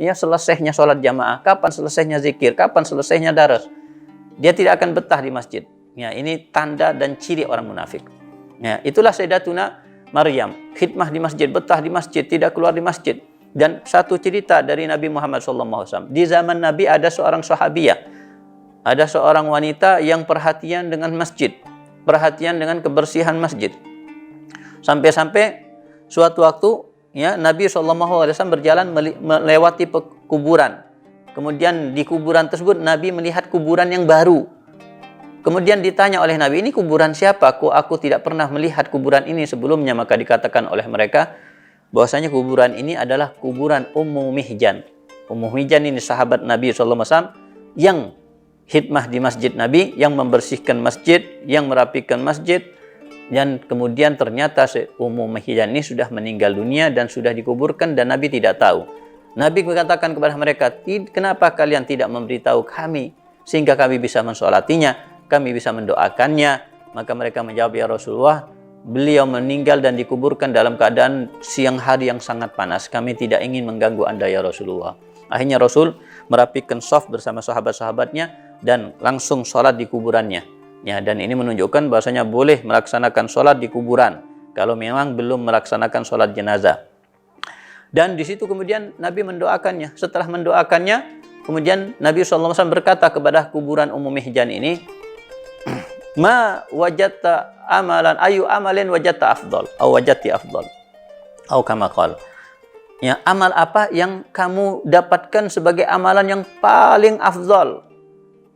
ya selesainya sholat jamaah, kapan selesainya zikir, kapan selesainya daras. Dia tidak akan betah di masjid. Ya, ini tanda dan ciri orang munafik. Ya, itulah Sayyidatuna Maryam, khidmah di masjid, betah di masjid, tidak keluar di masjid. Dan satu cerita dari Nabi Muhammad SAW. Di zaman Nabi ada seorang sahabiyah, ada seorang wanita yang perhatian dengan masjid, perhatian dengan kebersihan masjid. Sampai-sampai suatu waktu, ya, Nabi SAW berjalan melewati kuburan. Kemudian di kuburan tersebut Nabi melihat kuburan yang baru. Kemudian ditanya oleh Nabi, ini kuburan siapa? Kok aku tidak pernah melihat kuburan ini sebelumnya? Maka dikatakan oleh mereka bahwasanya kuburan ini adalah kuburan Ummu Mihjan. Ummu Mihjan ini sahabat Nabi SAW yang khidmah di masjid Nabi, yang membersihkan masjid, yang merapikan masjid. Dan kemudian ternyata Ummu Mihjan ini sudah meninggal dunia dan sudah dikuburkan dan Nabi tidak tahu. Nabi mengatakan kepada mereka, kenapa kalian tidak memberitahu kami sehingga kami bisa mensolatinya, kami bisa mendoakannya? Maka mereka menjawab, ya Rasulullah, beliau meninggal dan dikuburkan dalam keadaan siang hari yang sangat panas. Kami tidak ingin mengganggu Anda ya Rasulullah. Akhirnya Rasul merapikan shaf bersama sahabat-sahabatnya dan langsung sholat di kuburannya. Ya, dan ini menunjukkan bahwasanya boleh melaksanakan sholat di kuburan kalau memang belum melaksanakan sholat jenazah. Dan di situ kemudian Nabi mendoakannya. Setelah mendoakannya, kemudian Nabi SAW berkata kepada kuburan Ummu Mihjan ini, ma wajadta amalan ayu amalin wajadta afdal atau wajadti afdal atau kama qala. Ya, amal apa yang kamu dapatkan sebagai amalan yang paling afdal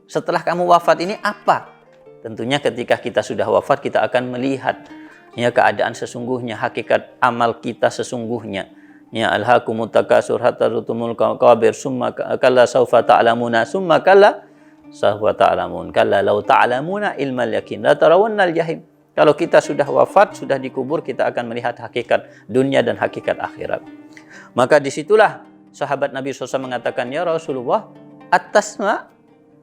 setelah kamu wafat ini apa? Tentunya ketika kita sudah wafat kita akan melihat, ya, keadaan sesungguhnya, hakikat amal kita sesungguhnya. Ya, alhaakumut takatsur hatta zurtumul maqabir summa kalla saufa ta'lamuna summa kalla saufa ta'lamun kalla law ta'lamuna ilmal yakin la tarawunnal jahim. Kalau kita sudah wafat, sudah dikubur, kita akan melihat hakikat dunia dan hakikat akhirat. Maka disitulah sahabat Nabi SAW mengatakan, ya Rasulullah, at-tasma',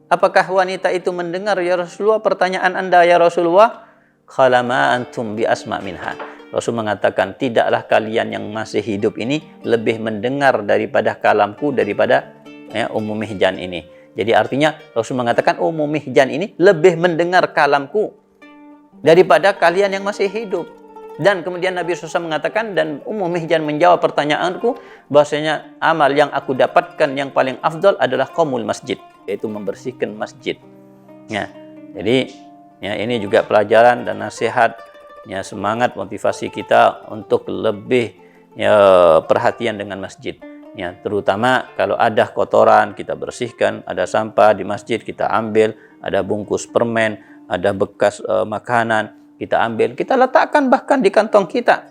apakah wanita itu mendengar ya Rasulullah pertanyaan Anda ya Rasulullah? Qala ma antum bi asma' minha. Rasul mengatakan, tidaklah kalian yang masih hidup ini lebih mendengar daripada kalamku, daripada, ya, Ummu Mihjan ini. Jadi artinya Rasul mengatakan Ummu Mihjan ini lebih mendengar kalamku daripada kalian yang masih hidup. Dan kemudian Nabi SAW mengatakan, dan Ummu Mihjan menjawab pertanyaanku, bahwasanya amal yang aku dapatkan yang paling afdal adalah qaumul masjid, yaitu membersihkan masjid. Ya, jadi, ya, ini juga pelajaran dan nasihat, ya, semangat motivasi kita untuk lebih, ya, perhatian dengan masjid. Ya, terutama kalau ada kotoran kita bersihkan, ada sampah di masjid kita ambil, ada bungkus permen, ada bekas makanan kita ambil, kita letakkan bahkan di kantong kita.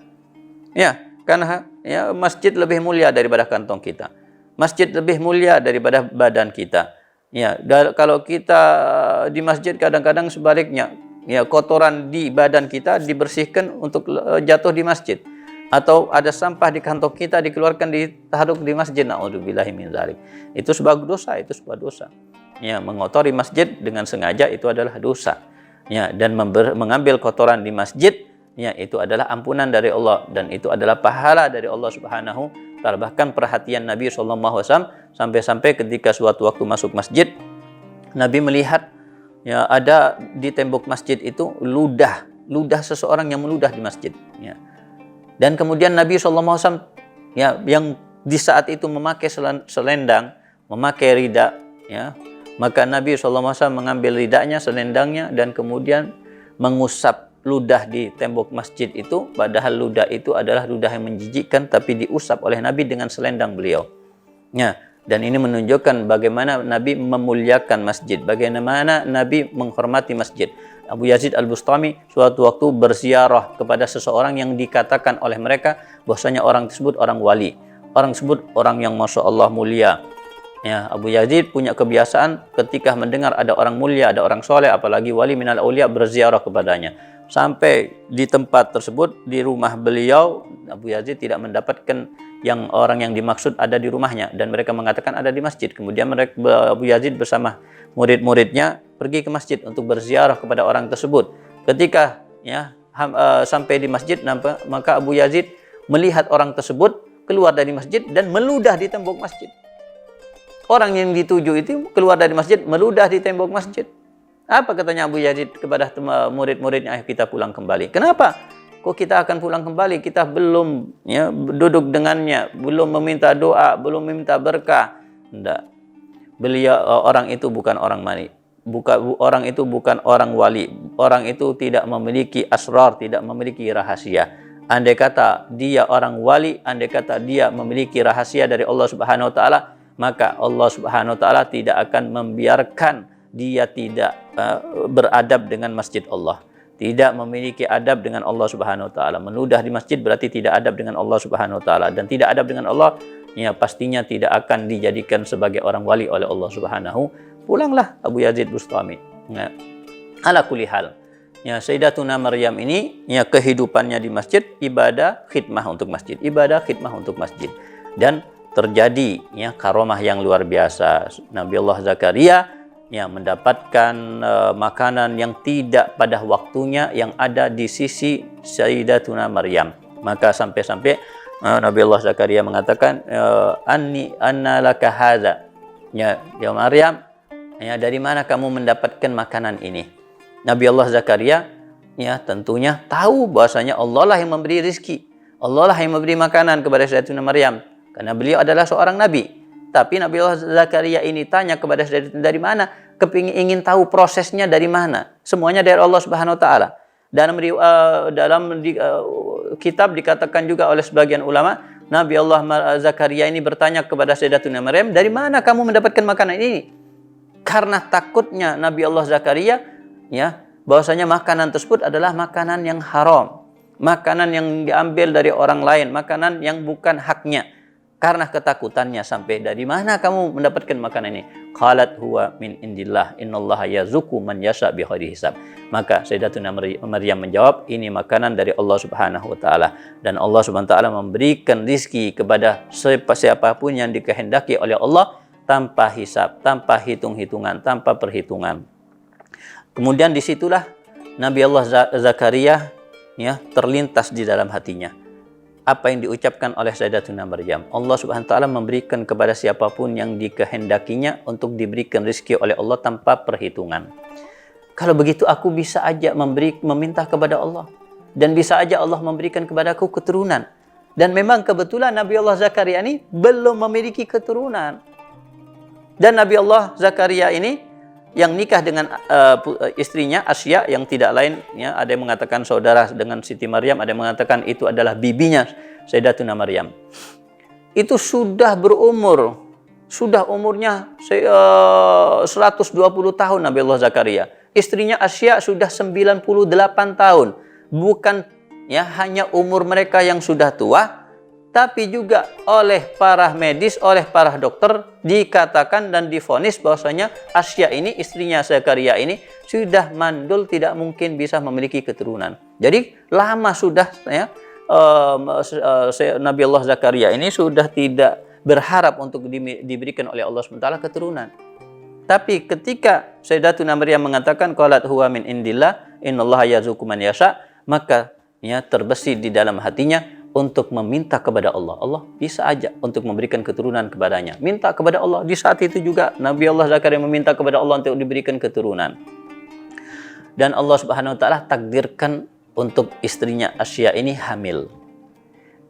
Ya, karena, ya, masjid lebih mulia daripada kantong kita. Masjid lebih mulia daripada badan kita. Ya, kalau kita di masjid kadang-kadang sebaliknya, ya, kotoran di badan kita dibersihkan untuk jatuh di masjid. Atau ada sampah di kantong kita dikeluarkan ditaruh di masjid. Na'udzubillahi min dzalik. Itu sebuah dosa, itu sebuah dosa. Ya, mengotori masjid dengan sengaja itu adalah dosa. Ya, dan mengambil kotoran di masjid, ya, itu adalah ampunan dari Allah dan itu adalah pahala dari Allah Subhanahu wa taala. Bahkan perhatian Nabi SAW sampai-sampai ketika suatu waktu masuk masjid, Nabi melihat, ya, ada di tembok masjid itu ludah seseorang yang meludah di masjid. Ya. Dan kemudian Nabi SAW, ya, yang di saat itu memakai selendang, memakai rida, ya, maka Nabi SAW mengambil ridanya, selendangnya, dan kemudian mengusap ludah di tembok masjid itu, padahal ludah itu adalah ludah yang menjijikkan, tapi diusap oleh Nabi dengan selendang beliau. Ya, dan ini menunjukkan bagaimana Nabi memuliakan masjid, bagaimana Nabi menghormati masjid. Abu Yazid Al-Bustami suatu waktu berziarah kepada seseorang yang dikatakan oleh mereka bahwasanya orang tersebut orang wali, orang tersebut orang yang masya Allah mulia. Ya, Abu Yazid punya kebiasaan ketika mendengar ada orang mulia, ada orang soleh, apalagi wali minal aulia, berziarah kepadanya. Sampai di tempat tersebut, di rumah beliau, Abu Yazid tidak mendapatkan yang orang yang dimaksud ada di rumahnya, dan mereka mengatakan ada di masjid. Kemudian Abu Yazid bersama murid-muridnya pergi ke masjid untuk berziarah kepada orang tersebut. Ketika, ya, sampai di masjid, maka Abu Yazid melihat orang tersebut keluar dari masjid dan meludah di tembok masjid. Orang yang dituju itu keluar dari masjid, meludah di tembok masjid. Apa katanya Abu Yazid kepada murid-muridnya, ayo kita pulang kembali. Kenapa? Kok kita akan pulang kembali? Kita belum duduk dengannya, belum meminta doa, belum meminta berkah. Tidak. Beliau orang itu bukan orang mani. Orang itu bukan orang wali. Orang itu tidak memiliki asrar, tidak memiliki rahasia. Andai kata dia orang wali, andai kata dia memiliki rahasia dari Allah Subhanahu wa taala, maka Allah Subhanahu wa taala tidak akan membiarkan dia tidak beradab dengan masjid Allah. Tidak memiliki adab dengan Allah Subhanahu wa taala. Menudah di masjid berarti tidak adab dengan Allah Subhanahu wa taala, dan tidak adab dengan Allah pastinya tidak akan dijadikan sebagai orang wali oleh Allah Subhanahu. Pulanglah Abu Yazid Bustami. Ala kulli hal. Sayyidatuna Maryam ini kehidupannya di masjid, ibadah khidmah untuk masjid, ibadah khidmah untuk masjid. Dan terjadi karomah yang luar biasa. Nabi Allah Zakaria mendapatkan makanan yang tidak pada waktunya yang ada di sisi Sayyidatuna Maryam. Maka sampai-sampai Nabi Allah Zakaria mengatakan, anna laka hadza. Ya Maryam, dari mana kamu mendapatkan makanan ini? Nabi Allah Zakaria tentunya tahu bahwasanya Allah lah yang memberi rezeki. Allah lah yang memberi makanan kepada Sayyidatuna Maryam, karena beliau adalah seorang nabi. Tapi Nabi Allah Zakaria ini tanya kepada Sayyidatuna, dari mana? Ingin tahu prosesnya dari mana. Semuanya dari Allah Subhanahu wa taala. Dalam kitab dikatakan juga oleh sebagian ulama, Nabi Allah Zakaria ini bertanya kepada Sayyidatuna Maryam, dari mana kamu mendapatkan makanan ini? Karena takutnya Nabi Allah Zakaria bahwasanya makanan tersebut adalah makanan yang haram, makanan yang diambil dari orang lain, makanan yang bukan haknya. Karena ketakutannya, sampai dari mana kamu mendapatkan makanan ini? Qalat huwa min indillah, innallaha yazuku man yasha bighairi hisab. Maka Sayyidatuna Maryam menjawab, ini makanan dari Allah Subhanahu wa taala, dan Allah Subhanahu wa taala memberikan rizki kepada siapapun yang dikehendaki oleh Allah tanpa hisab, tanpa hitung-hitungan, tanpa perhitungan. Kemudian disitulah Nabi Allah Zakaria terlintas di dalam hatinya apa yang diucapkan oleh Sayyidatuna Maryam. Allah Subhanahu wa taala memberikan kepada siapapun yang dikehendakinya untuk diberikan rezeki oleh Allah tanpa perhitungan. Kalau begitu aku bisa aja meminta kepada Allah, dan bisa aja Allah memberikan kepadaku keturunan. Dan memang kebetulan Nabi Allah Zakaria ini belum memiliki keturunan. Dan Nabi Allah Zakaria ini yang nikah dengan istrinya Asya, yang tidak lain ada yang mengatakan saudara dengan Siti Maryam, ada yang mengatakan itu adalah bibinya Sayyidatuna Maryam. Itu sudah berumur, sudah umurnya 120 tahun Nabi Allah Zakaria. Istrinya Asya sudah 98 tahun. Bukan hanya umur mereka yang sudah tua, tapi juga oleh para medis, oleh para dokter dikatakan dan divonis bahwasanya Asya ini, istrinya Zakaria ini, sudah mandul, tidak mungkin bisa memiliki keturunan. Jadi lama sudah Nabi Allah Zakaria ini sudah tidak berharap untuk diberikan oleh Allah SWT keturunan. Tapi ketika Sayyidatuna Maryam mengatakan qalat huwa min indillah innallaha yazuku man yasha, maka terbesit di dalam hatinya untuk meminta kepada Allah. Allah bisa aja untuk memberikan keturunan kepadanya. Minta kepada Allah. Di saat itu juga Nabi Allah Zakaria meminta kepada Allah untuk diberikan keturunan. Dan Allah Subhanahu wa taala takdirkan untuk istrinya Asya ini hamil.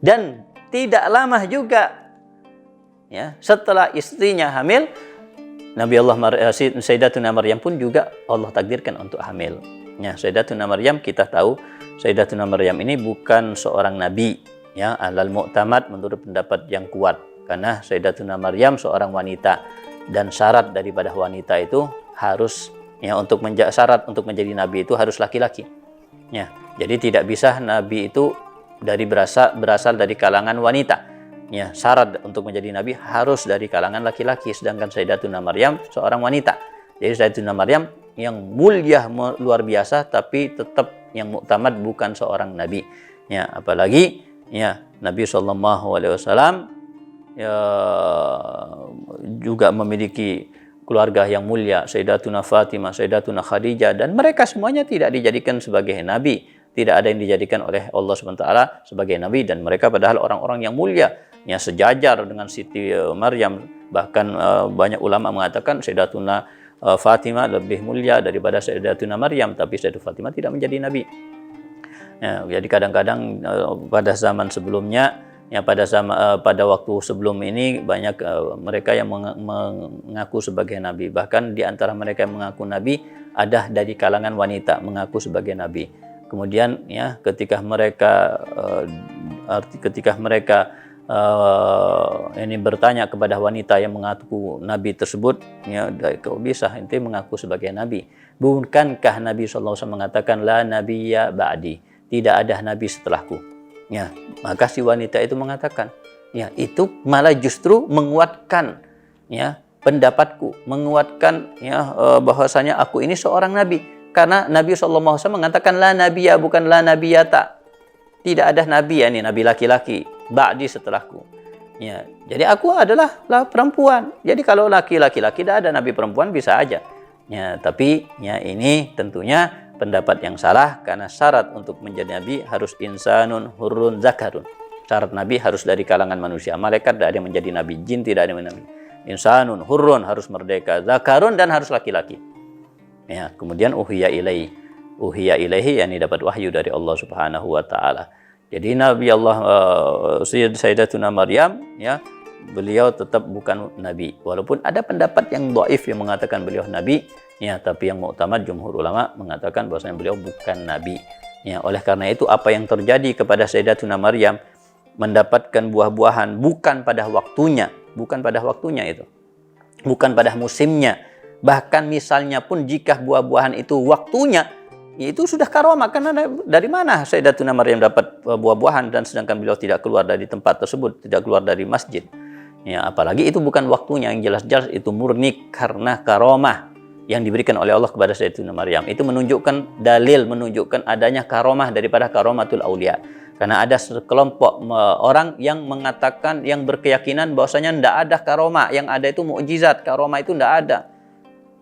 Dan tidak lama juga setelah istrinya hamil, Nabi Allah Sayyidatuna Maryam pun juga Allah takdirkan untuk hamil. Sayyidatuna Maryam, kita tahu Sayyidatuna Maryam ini bukan seorang nabi, alal mu'tamad, menurut pendapat yang kuat, karena Sayyidatuna Maryam seorang wanita, dan syarat daripada wanita itu harus syarat untuk menjadi nabi itu harus laki-laki. Jadi tidak bisa nabi itu berasal dari kalangan wanita. Syarat untuk menjadi nabi harus dari kalangan laki-laki, sedangkan Sayyidatuna Maryam seorang wanita. Jadi Sayyidatuna Maryam yang mulia luar biasa, tapi tetap yang muktamad bukan seorang nabi. Apalagi Nabi SAW juga memiliki keluarga yang mulia, Sayyidatuna Fatimah, Sayyidatuna Khadijah, dan mereka semuanya tidak dijadikan sebagai nabi. Tidak ada yang dijadikan oleh Allah SWT sebagai nabi, dan mereka padahal orang-orang yang mulia, sejajar dengan Siti Maryam Bahkan banyak ulama mengatakan Sayyidatuna Fatimah lebih mulia daripada Sayyidatuna Maryam, tapi Sayyidatuna Fatimah tidak menjadi nabi. Ya, jadi kadang-kadang pada zaman sebelumnya, ya pada waktu sebelum ini banyak mereka yang mengaku sebagai nabi. Bahkan di antara mereka yang mengaku nabi ada dari kalangan wanita mengaku sebagai nabi. Kemudian ya ketika mereka ini bertanya kepada wanita yang mengaku nabi tersebut, ya kau bisa ente mengaku sebagai nabi? Bukankah Nabi SAW mengatakan la nabiyya ba'di, tidak ada nabi setelahku? Ya, maka si wanita itu mengatakan, ya itu malah justru menguatkan ya pendapatku, menguatkan ya bahwasanya aku ini seorang nabi, karena Nabi SAW mengatakan la nabiyya, bukan la nabiyata. Tidak ada nabi, ya ini nabi laki-laki ba'di setelahku. Ya, jadi aku adalah perempuan. Jadi kalau laki-laki tidak ada nabi perempuan bisa aja. Ya, tapi ya ini tentunya pendapat yang salah, karena syarat untuk menjadi nabi harus insanun hurrun zakarun. Syarat nabi harus dari kalangan manusia. Malaikat tidak ada yang menjadi nabi, jin tidak ada yang menjadi nabi. Insanun hurrun harus merdeka, zakarun dan harus laki-laki. Ya, kemudian uhiya ilaihi yakni dapat wahyu dari Allah Subhanahu wa taala. Jadi Nabi Allah Sayyidatuna Maryam, ya beliau tetap bukan nabi, walaupun ada pendapat yang dhaif yang mengatakan beliau nabi, ya tapi yang muktamad jumhur ulama mengatakan bahwasanya beliau bukan nabi. Ya, oleh karena itu apa yang terjadi kepada Sayyidatuna Maryam mendapatkan buah-buahan bukan pada waktunya itu. Bukan pada musimnya. Bahkan misalnya pun jika buah-buahan itu waktunya, itu sudah karomah. Karena dari mana Sayyidatuna Maryam dapat buah-buahan dan sedangkan beliau tidak keluar dari tempat tersebut, tidak keluar dari masjid. Ya, apalagi itu bukan waktunya, yang jelas-jelas itu murni karena karomah yang diberikan oleh Allah kepada Sayyidatuna Maryam. Itu menunjukkan menunjukkan adanya karomah daripada karomatul aulia. Karena ada sekelompok orang yang mengatakan, yang berkeyakinan bahwasanya tidak ada karomah, yang ada itu mukjizat, karomah itu tidak ada.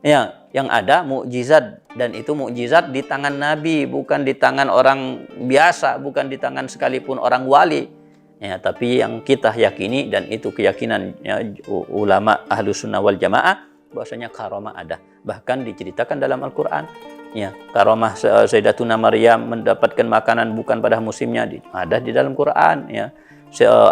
Ya, yang ada mukjizat, dan itu mukjizat di tangan Nabi, bukan di tangan orang biasa, bukan di tangan sekalipun orang wali. Ya, tapi yang kita yakini, dan itu keyakinan ya, ulama Ahlus Sunnah wal Jamaah, bahwasanya karomah ada. Bahkan diceritakan dalam Al-Qur'an. Ya, karomah Sayyidatuna Maryam mendapatkan makanan bukan pada musimnya, ada di dalam Quran. Ya,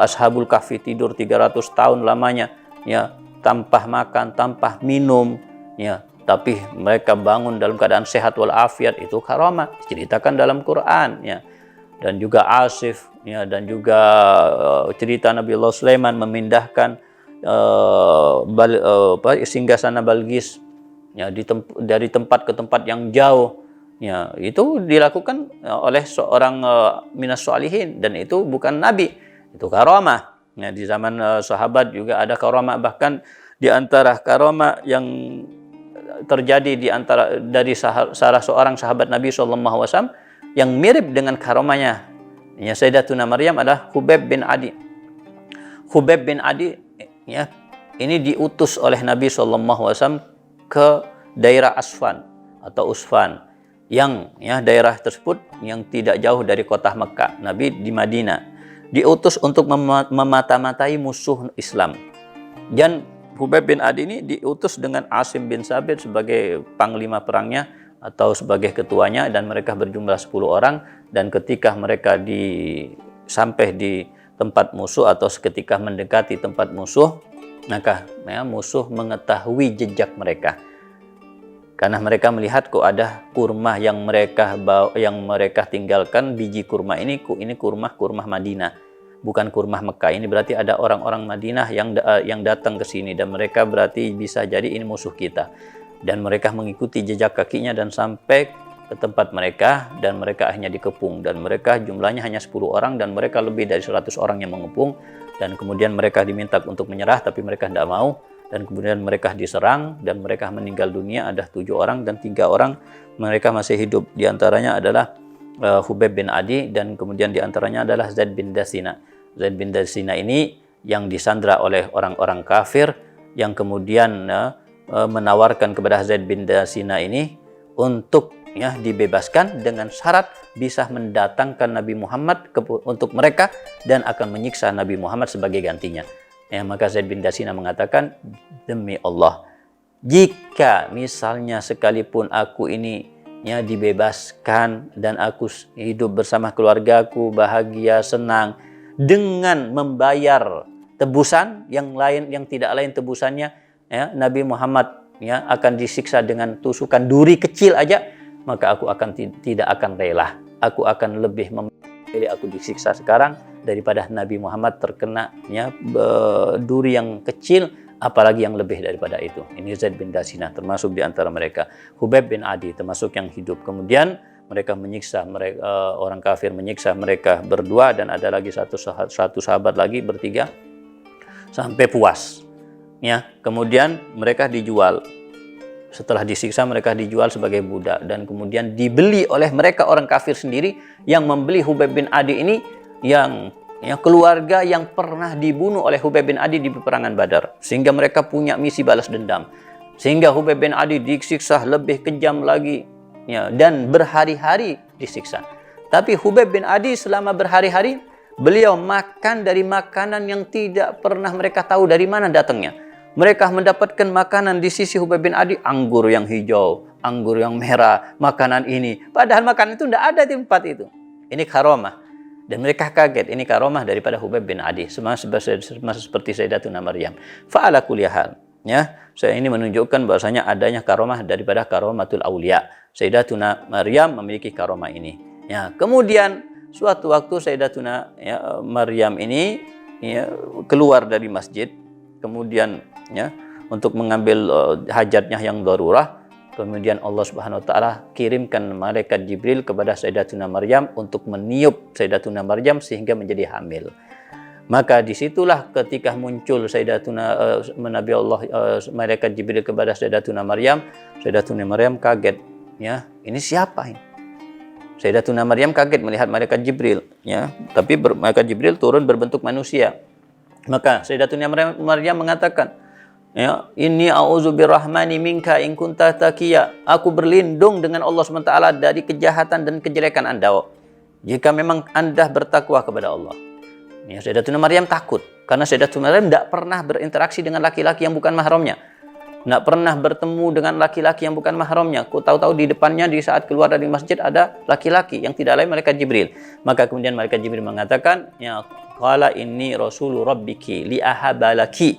Ashabul Kahfi tidur 300 tahun lamanya, ya tanpa makan, tanpa minum. Ya, tapi mereka bangun dalam keadaan sehat walafiat, itu karomah, diceritakan dalam Quran. Ya, dan juga Asif, ya, dan juga cerita Nabi Allah Sulaiman memindahkan singgasana Balqis, ya, dari tempat ke tempat yang jauh. Ya, itu dilakukan oleh seorang minas sholihin, dan itu bukan nabi, itu karomah. Ya, di zaman sahabat juga ada karomah, bahkan di antara karomah yang terjadi dari salah seorang sahabat Nabi SAW yang mirip dengan karomahnya ya Sayyidatuna Maryam adalah Khubayb bin Adi. Khubayb bin Adi, ya, ini diutus oleh Nabi SAW ke daerah Asfan atau Usfan, yang ya daerah tersebut yang tidak jauh dari kota Mekah. Nabi di Madinah diutus untuk memata-matai musuh Islam. Dan Khubayb bin Adi ini diutus dengan Asim bin Sabit sebagai panglima perangnya atau sebagai ketuanya, dan mereka berjumlah 10 orang. Dan ketika mereka sampai di tempat musuh atau seketika mendekati tempat musuh, maka ya, musuh mengetahui jejak mereka, karena mereka melihat kok ada kurma yang mereka tinggalkan. Biji kurma ini kurma Madinah, bukan kurma Mekah. Ini berarti ada orang-orang Madinah yang datang ke sini, dan mereka berarti bisa jadi ini musuh kita. Dan mereka mengikuti jejak kakinya dan sampai ke tempat mereka, dan mereka akhirnya dikepung. Dan mereka jumlahnya hanya 10 orang, dan mereka lebih dari 100 orang yang mengepung. Dan kemudian mereka diminta untuk menyerah, tapi mereka tidak mau. Dan kemudian mereka diserang, dan mereka meninggal dunia. Ada 7 orang, dan 3 orang mereka masih hidup. Di antaranya adalah Khubayb bin Adi, dan kemudian di antaranya adalah Zaid bin Dasina. Zaid bin Dasina ini yang disandra oleh orang-orang kafir, yang kemudian menawarkan kepada Zaid bin Dasina ini untuk ya dibebaskan dengan syarat bisa mendatangkan Nabi Muhammad untuk mereka, dan akan menyiksa Nabi Muhammad sebagai gantinya. Ya, maka Zaid bin Dasina mengatakan, demi Allah, jika misalnya sekalipun aku ini ya dibebaskan dan aku hidup bersama keluargaku bahagia senang dengan membayar tebusan yang lain, yang tidak lain tebusannya ya Nabi Muhammad ya akan disiksa dengan tusukan duri kecil aja, maka aku akan tidak akan rela. Aku akan lebih memilih aku disiksa sekarang daripada Nabi Muhammad terkena ya duri yang kecil, apalagi yang lebih daripada itu. Ini Zaid bin Dasina termasuk di antara mereka. Hubaib bin Adi termasuk yang hidup. Kemudian mereka menyiksa mereka, orang kafir menyiksa mereka berdua, dan ada lagi satu sahabat lagi bertiga sampai puas. Ya, kemudian mereka dijual. Setelah disiksa mereka dijual sebagai budak, dan kemudian dibeli oleh mereka orang kafir sendiri yang membeli Hubaib bin Adi ini, yang keluarga yang pernah dibunuh oleh Hubaib bin Adi di peperangan Badar, sehingga mereka punya misi balas dendam, sehingga Hubaib bin Adi disiksa lebih kejam lagi ya, dan berhari-hari disiksa. Tapi Hubaib bin Adi selama berhari-hari beliau makan dari makanan yang tidak pernah mereka tahu dari mana datangnya. Mereka mendapatkan makanan di sisi Hubaib bin Adi, anggur yang hijau, anggur yang merah, makanan ini, padahal makanan itu tidak ada di tempat itu. Ini karamah. Dan mereka kaget, ini karomah daripada Hubaib bin Adi, sama seperti Sayyidatuna Maryam. Fa'ala kulli hal. Ya, saya ini menunjukkan bahwasanya adanya karomah daripada karomatul aulia. Sayyidatuna Maryam memiliki karomah ini. Ya, kemudian suatu waktu Sayyidatuna Maryam ini ya, keluar dari masjid, kemudian ya untuk mengambil hajatnya yang darurah. Kemudian Allah Subhanahu wa taala kirimkan malaikat Jibril kepada Sayyidatuna Maryam untuk meniup Sayyidatuna Maryam sehingga menjadi hamil. Maka disitulah ketika muncul Nabi Allah malaikat Jibril kepada Sayyidatuna Maryam kaget, ya, ini siapa ini? Sayyidatuna Maryam kaget melihat malaikat Jibril, ya, tapi malaikat Jibril turun berbentuk manusia. Maka Sayyidatuna Maryam mengatakan, ya, inni a'udzu birrahmani minka in kunta taqiya. Aku berlindung dengan Allah SWT dari kejahatan dan kejelekan Anda jika memang Anda bertakwa kepada Allah. Ya, Sayyidatuna Maryam takut karena Sayyidatuna Maryam tidak pernah berinteraksi dengan laki-laki yang bukan mahramnya. Tidak pernah bertemu dengan laki-laki yang bukan mahramnya. Ku tahu-tahu di depannya di saat keluar dari masjid ada laki-laki yang tidak lain malaikat Jibril. Maka kemudian malaikat Jibril mengatakan, ya, qala inni rasulu rabbiki li ahabalaki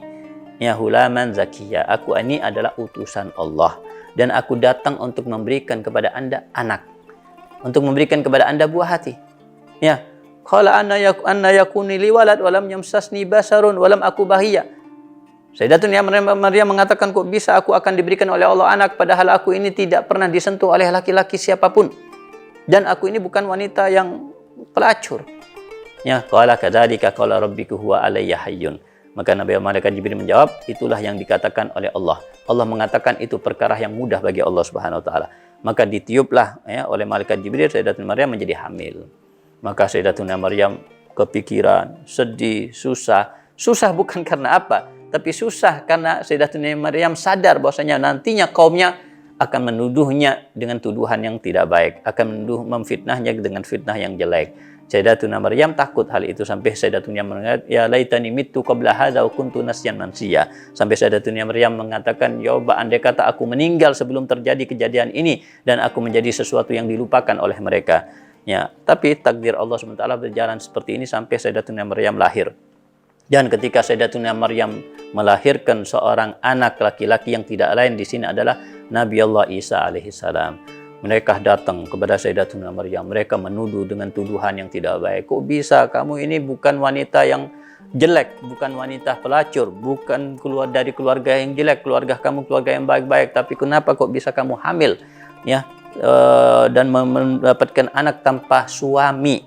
ya hulaman zakiya. Aku ini adalah utusan Allah dan aku datang untuk memberikan kepada Anda anak, untuk memberikan kepada Anda buah hati. Ya, qala anna yakuni li walad wa lam yamsasni basarun wa lam aku bahiya. Sayyidatuna Maryam mengatakan, kok bisa aku akan diberikan oleh Allah anak padahal aku ini tidak pernah disentuh oleh laki-laki siapapun dan aku ini bukan wanita yang pelacur. Ya, qala kadzalika qala rabbiku huwa alayya hayyun. Maka Nabi Malaikat Jibril menjawab, itulah yang dikatakan oleh Allah. Allah mengatakan itu perkara yang mudah bagi Allah Subhanahu wa taala. Maka ditiuplah ya, oleh Malaikat Jibril Sayyidatuna Maryam menjadi hamil. Maka Sayyidatuna Maryam kepikiran, sedih, susah. Susah bukan karena apa, tapi susah karena Sayyidatuna Maryam sadar bahwasanya nantinya kaumnya akan menuduhnya dengan tuduhan yang tidak baik, akan memfitnahnya dengan fitnah yang jelek. Sayyidatuna Maryam takut hal itu sampai Sayyidatuna Maryam, ya laitani mittu qabla hadza wa kuntu nasyan mansiya. Sampai Sayyidatuna Maryam mengatakan, ya andai kata aku meninggal sebelum terjadi kejadian ini dan aku menjadi sesuatu yang dilupakan oleh mereka. Ya, tapi takdir Allah SWT berjalan seperti ini sampai Sayyidatuna Maryam lahir. Dan ketika Sayyidatuna Maryam melahirkan seorang anak laki-laki yang tidak lain di sini adalah Nabi Allah Isa alaihissalam. Mereka datang kepada Sayyidatuna Maryam. Mereka menuduh dengan tuduhan yang tidak baik. Kok bisa kamu ini bukan wanita yang jelek, bukan wanita pelacur, bukan keluar dari keluarga yang jelek, keluarga kamu keluarga yang baik-baik, tapi kenapa kok bisa kamu hamil, ya, dan mendapatkan anak tanpa suami?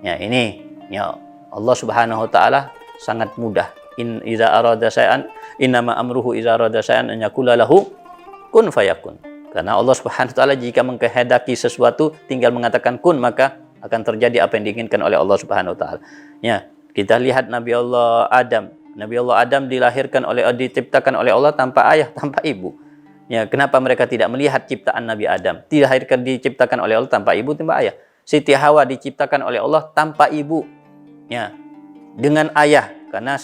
Ya, ini ya Allah Subhanahu wa taala sangat mudah. Iza arada syai'an innama amruhu iza arada syai'an an yaqula lahu kun fayakun. Karena Allah Subhanahu wa taala jika mengkehendaki sesuatu tinggal mengatakan kun, maka akan terjadi apa yang diinginkan oleh Allah Subhanahu wa taala. Ya, kita lihat Nabi Allah Adam. Nabi Allah Adam diciptakan oleh Allah tanpa ayah, tanpa ibu. Ya, kenapa mereka tidak melihat ciptaan Nabi Adam? Diciptakan oleh Allah tanpa ibu, tanpa ayah. Siti Hawa diciptakan oleh Allah tanpa ibu. Ya, dengan ayah. karena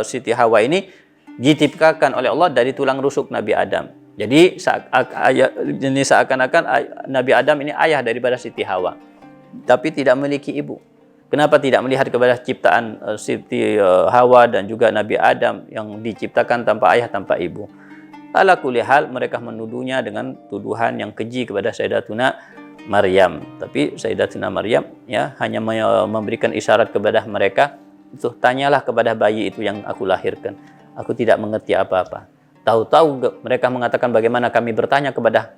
Siti Hawa ini diciptakan oleh Allah dari tulang rusuk Nabi Adam. Jadi seakan-akan Nabi Adam ini ayah daripada Siti Hawa, tapi tidak memiliki ibu. Kenapa tidak melihat kepada ciptaan Siti Hawa dan juga Nabi Adam yang diciptakan tanpa ayah, tanpa ibu? Ala kulli hal, mereka menuduhnya dengan tuduhan yang keji kepada Sayyidatuna Maryam. Tapi Sayyidatuna Maryam ya hanya memberikan isyarat kepada mereka, itu tanyalah kepada bayi itu yang aku lahirkan. Aku tidak mengerti apa-apa. Tahu-tahu mereka mengatakan, bagaimana kami bertanya kepada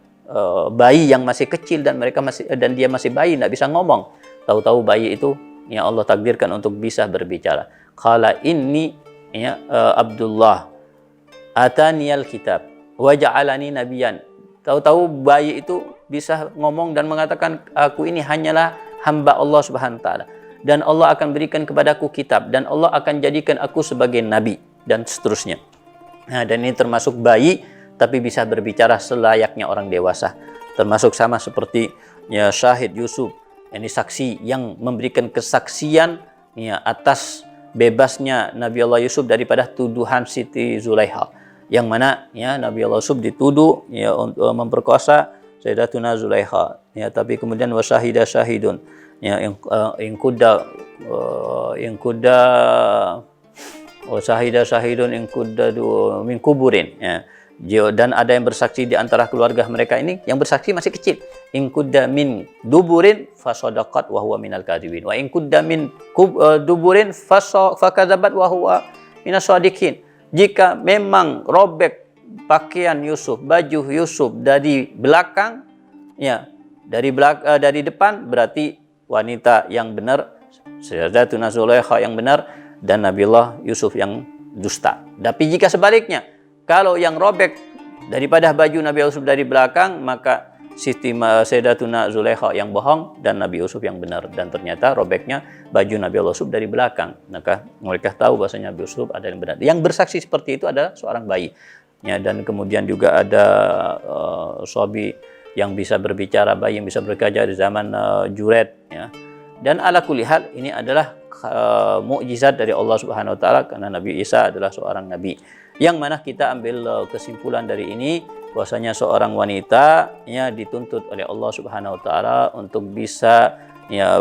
bayi yang masih kecil dan dia masih bayi, tidak bisa ngomong. Tahu-tahu bayi itu ya Allah takdirkan untuk bisa berbicara. Qala inni ya Abdullah ataniyal kitab wa ja'alani nabiyan. Tahu-tahu bayi itu bisa ngomong dan mengatakan, aku ini hanyalah hamba Allah Subhanahu wa taala, dan Allah akan berikan kepadaku kitab, dan Allah akan jadikan aku sebagai nabi, dan seterusnya. Nah, dan ini termasuk bayi tapi bisa berbicara selayaknya orang dewasa. Termasuk sama seperti ya Syahid Yusuf, ini saksi yang memberikan kesaksian ya atas bebasnya Nabi Allah Yusuf daripada tuduhan Siti Zulaikha, yang mana ya Nabi Allah Yusuf dituduh ya untuk memperkosa Sayyidatuna Zulaikha ya, tapi kemudian wasyahida syahidun ya yang kuda syahida syahidun in kudda min kuburin ya. Dan ada yang bersaksi di antara keluarga mereka ini, yang bersaksi masih kecil. In kudda min duburin fasadaqat wa huwa minal kadhibin wa in kudda min duburin fakadzabat wa huwa minas shadiqin. Jika memang robek pakaian Yusuf, baju Yusuf dari belakang ya, dari depan berarti wanita yang benar, Sayyidatuna Zulaikha yang benar, dan Nabiullah Yusuf yang dusta. Tapi jika sebaliknya, kalau yang robek daripada baju Nabi Yusuf dari belakang, maka Sayyidatuna Zulaikha yang bohong dan Nabi Yusuf yang benar. Dan ternyata robeknya baju Nabi Yusuf dari belakang. Maka mereka tahu bahasanya Nabi Yusuf ada yang benar. Yang bersaksi seperti itu adalah seorang bayi. Ya, dan kemudian juga ada Sobi yang bisa berbicara, bayi yang bisa berbicara di zaman Juret. Ya. Dan ala kulli hal, ini adalah mukjizat dari Allah Subhanahu wa taala, karena Nabi Isa adalah seorang nabi. Yang mana kita ambil kesimpulan dari ini bahwasanya seorang wanita ya dituntut oleh Allah Subhanahu wa taala untuk bisa ya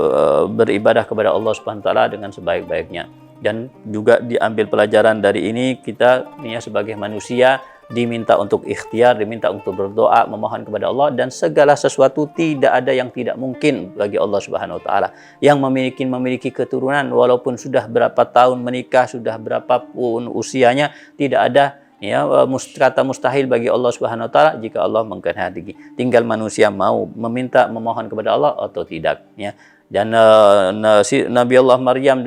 beribadah kepada Allah Subhanahu wa taala dengan sebaik-baiknya. Dan juga diambil pelajaran dari ini, kita ya sebagai manusia diminta untuk ikhtiar, diminta untuk berdoa, memohon kepada Allah, dan segala sesuatu tidak ada yang tidak mungkin bagi Allah Subhanahu wa taala. Yang memiliki keturunan walaupun sudah berapa tahun menikah, sudah berapapun usianya, tidak ada ya kata mustahil bagi Allah Subhanahu wa taala jika Allah mengkehendaki. Tinggal manusia mau meminta, memohon kepada Allah atau tidak ya. Dan Nabi Allah Maryam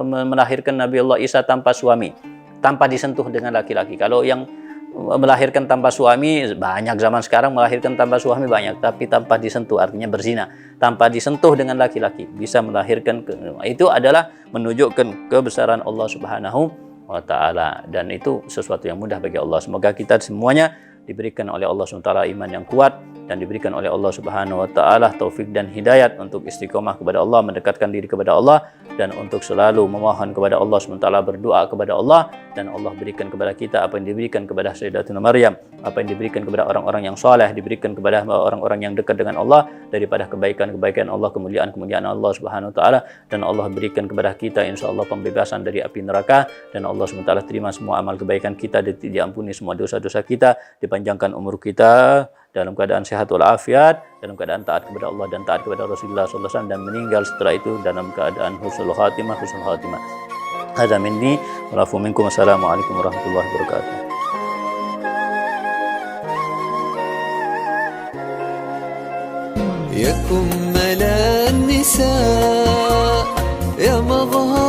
melahirkan Nabi Allah Isa tanpa suami, tanpa disentuh dengan laki-laki. Kalau yang melahirkan tanpa suami banyak, zaman sekarang melahirkan tanpa suami banyak, tapi tanpa disentuh artinya berzina, tanpa disentuh dengan laki-laki bisa melahirkan. Itu adalah menunjukkan kebesaran Allah Subhanahu wa taala, dan itu sesuatu yang mudah bagi Allah. Semoga kita semuanya diberikan oleh Allah SWT iman yang kuat, dan diberikan oleh Allah Subhanahu wa taala taufik dan hidayat untuk istiqomah kepada Allah, mendekatkan diri kepada Allah, dan untuk selalu memohon kepada Allah SWT, berdoa kepada Allah, dan Allah berikan kepada kita apa yang diberikan kepada Sayyidatuna Maryam, apa yang diberikan kepada orang-orang yang saleh, diberikan kepada orang-orang yang dekat dengan Allah daripada kebaikan-kebaikan Allah, kemuliaan-kemuliaan Allah Subhanahu wa taala, dan Allah berikan kepada kita insyaallah pembebasan dari api neraka, dan Allah SWT terima semua amal kebaikan kita, diampuni semua dosa-dosa kita, dipanjangkan umur kita dalam keadaan sehat walafiat, dalam keadaan taat kepada Allah dan taat kepada Rasulullah SAW, dan meninggal setelah itu dalam keadaan husnul khatimah. Hadza minni wa lafu minkum. Assalamualaikum warahmatullahi wabarakatuh. يا كمل النساء يا مظهر